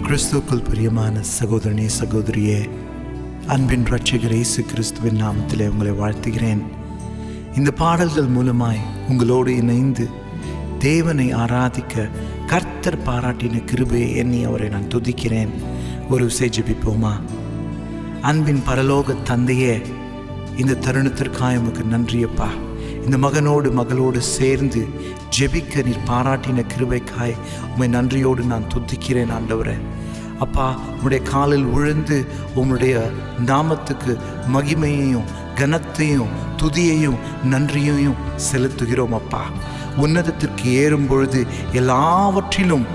கிறிஸ்துவுக்குள் பிரியமான சகோதரனே சகோதரியே, அன்பின் இரட்சகர் இயேசு கிறிஸ்துவின் நாமத்திலே உங்களை வாழ்த்துகிறேன். இந்த பாடல்கள் மூலமாய் உங்களோடு இணைந்து தேவனை ஆராதிக்க கர்த்தர் பாராட்டின கிருபையை எண்ணி அவரை நான் துதிக்கிறேன். ஒரு ஜெபிப்போமா? அன்பின் பரலோக தந்தையே, இந்த தருணத்திற்காக உமக்கு நன்றியப்பா. இந்த மகளோடு சேர்ந்து ஜெபிக்க நீர் பாராட்டின கிருபைக்காய் உம்மை நன்றியோடு நான் துதிக்கிறேன் ஆண்டவரே. அப்பா, உம்முடைய காலில் விழுந்து உம்முடைய நாமத்துக்கு மகிமையையும் கனத்தையும் துதியையும் நன்றியையும் செலுத்துகிறோம் அப்பா. உன்னதத்திற்கு ஏறும் பொழுது எல்லாவற்றிலும்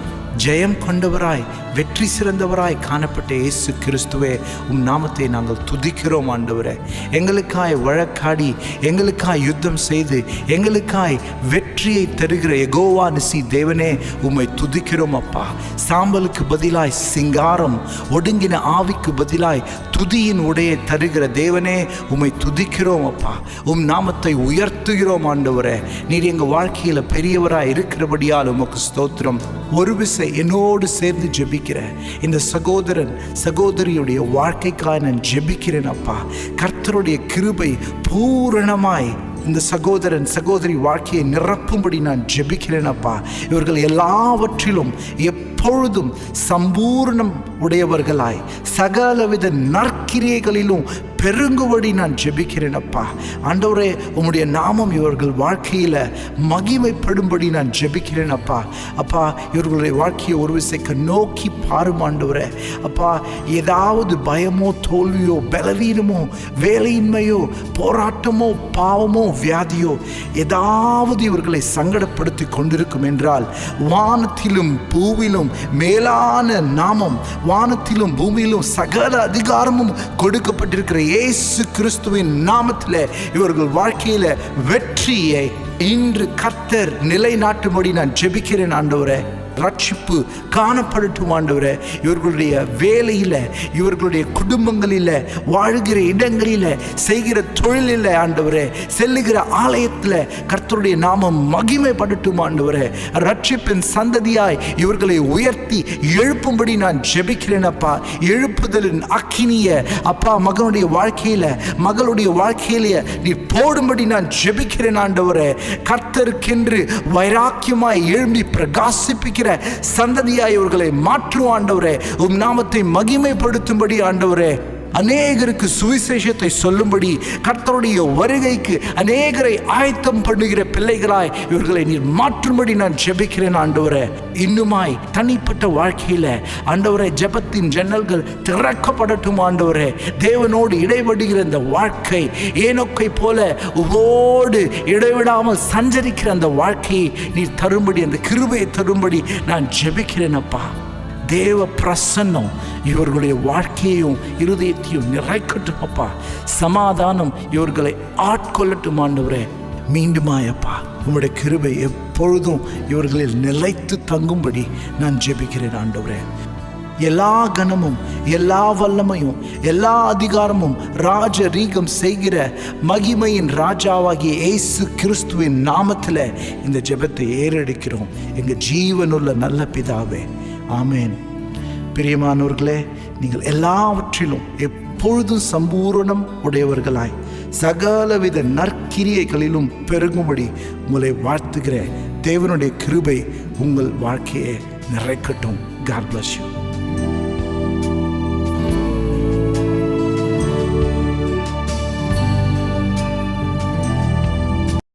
ஜெயம் கொண்டவராய் வெற்றி சிறந்தவராய் காணப்பட்ட இயேசு கிறிஸ்துவே, உம் நாமத்தை நாங்கள் துதிக்கிறோம் ஆண்டவரே. எங்களுக்காய் வழக்காடி எங்களுக்காய் யுத்தம் செய்து எங்களுக்காய் வெற்றியை தருகிற யெகோவா நிசி தேவனே, உம்மை துதிக்கிறோம் அப்பா. சாம்பலுக்கு பதிலாய் சிங்காரம், ஒடுங்கின ஆவிக்கு பதிலாய் துதியின் உடையை தருகிற தேவனே, உம்மை துதிக்கிறோம் அப்பா. உம் நாமத்தை உயர்த்துகிறோம் ஆண்டவரே. நீர் எங்கள் வாழ்க்கையில் பெரியவராய் இருக்கிறபடியால் உமக்கு ஸ்தோத்திரம். ஒரு விசை என்னோடு சேர்ந்து ஜெபிக்கிற இந்த சகோதரன் சகோதரியுடைய வாழ்க்கைக்காக நான் ஜெபிக்கிறேன் அப்பா. கர்த்தருடைய கிருபை பூரணமாய் இந்த சகோதரன் சகோதரி வாழ்க்கையை நிரப்பும்படி நான் ஜெபிக்கிறேன் அப்பா. இவர்கள் எல்லாவற்றிலும் எப்பொழுதும் சம்பூர்ணம் உடையவர்களாய் சகலவித நற்கிரியைகளிலும் பெருங்குபடி நான் ஜெபிக்கிறேன் அப்பா. ஆண்டவரே, உம்முடைய நாமம் இவர்கள் வாழ்க்கையில் மகிமைப்படும்படி நான் ஜெபிக்கிறேன் அப்பா. அப்பா, இவர்களுடைய வாழ்க்கையை ஒரு விசைக்கு நோக்கி பாரும் ஆண்டவரே. அப்பா, ஏதாவது பயமோ தோல்வியோ பலவீனமோ வேலையின்மையோ போராட்டமோ பாவமோ வியாதியோ ஏதாவது இவர்களை சங்கடப்படுத்தி கொண்டிருக்கும் என்றால், வானத்திலும் பூவிலும் மேலான நாமம், வானத்திலும் பூமியிலும் சகல அதிகாரமும் கொடுக்கப்பட்டிருக்கிற இயேசு கிறிஸ்துவின் நாமத்தில் இவர்கள் வாழ்க்கையில வெற்றியை இன்று கர்த்தர் நிலைநாட்டும்படி நான் ஜெபிக்கிறேன் ஆண்டவரே. ரட்சிப்பு காணப்படட்டும் ஆண்டவரே. இவர்களுடைய வேலையில், இவர்களுடைய குடும்பங்களில், வாழ்கிற இடங்களில், செய்கிற தொழிலில் ஆண்டவரே, செல்லுகிற ஆலயத்தில் கர்த்தருடைய நாமம் மகிமைப்படட்டும் ஆண்டவரே. ரட்சிப்பின் சந்ததியாய் இவர்களை உயர்த்தி எழுப்பும்படி நான் ஜெபிக்கிறேன் அப்பா. எழுப்புதலின் அக்கினிய அப்பா மகனுடைய வாழ்க்கையில், மகளுடைய வாழ்க்கையில நீ போடும்படி நான் ஜெபிக்கிறேன் ஆண்டவரே. கர்த்தருக்கென்று வைராக்கியமாய் எழும்பி பிரகாசிப்பிக்கிற சந்ததியாய் இவர்களை மாற்றும் ஆண்டவரே. உம் நாமத்தை மகிமைப்படுத்தும்படி ஆண்டவரே, அநேகருக்கு சுவிசேஷத்தை சொல்லும்படி, கர்த்தருடைய வருகைக்கு அநேகரை ஆயத்தம் பண்ணுகிற பிள்ளைகளாய் இவர்களை நீர் மாற்றும்படி நான் ஜெபிக்கிறேன் ஆண்டவரே. இன்னுமாய் தனிப்பட்ட வாழ்க்கையில ஆண்டவரே, ஜெபத்தின் ஜன்னல்கள் திறக்கப்படட்டும் ஆண்டவரே. தேவனோடு இடைபடுகிற இந்த வாழ்க்கை, ஏனோக்கை போல உவோடு இடைவிடாமல் சஞ்சரிக்கிற அந்த வாழ்க்கையை நீர் தரும்படி, அந்த கிருபையை தரும்படி நான் ஜெபிக்கிறேன் அப்பா. தேவ பிரசன்னம் இவர்களுடைய வாழ்க்கையையும் இருதயத்தையும் நிறைக்கட்டும் அப்பா. சமாதானம் இவர்களை ஆட்கொள்ளட்டும் ஆண்டவரே. மீண்டுமாயப்பா, உம்முடைய கிருபை எப்பொழுதும் இவர்களில் நிலைத்து தங்கும்படி நான் ஜெபிக்கிறேன் ஆண்டவரே. எல்லா கனமும் எல்லா வல்லமையும் எல்லா அதிகாரமும் ராஜரீகம் செய்கிற மகிமையின் ராஜாவாகிய இயேசு கிறிஸ்துவின் நாமத்தில் இந்த ஜெபத்தை ஏறெடுக்கிறோம் எங்கள் ஜீவனுள்ள நல்ல பிதாவே, ஆமேன். பிரியமானவர்களே, நீங்கள் எல்லாவற்றிலும் எப்பொழுதும் சம்பூரணம் உடையவர்களாய் சகலவித நற்கிரியைகளிலும் பெருகும்படி உங்களை வாழ்த்துகிற தேவனுடைய கிருபை உங்கள் வாழ்க்கையை நிறைக்கட்டும். God bless you.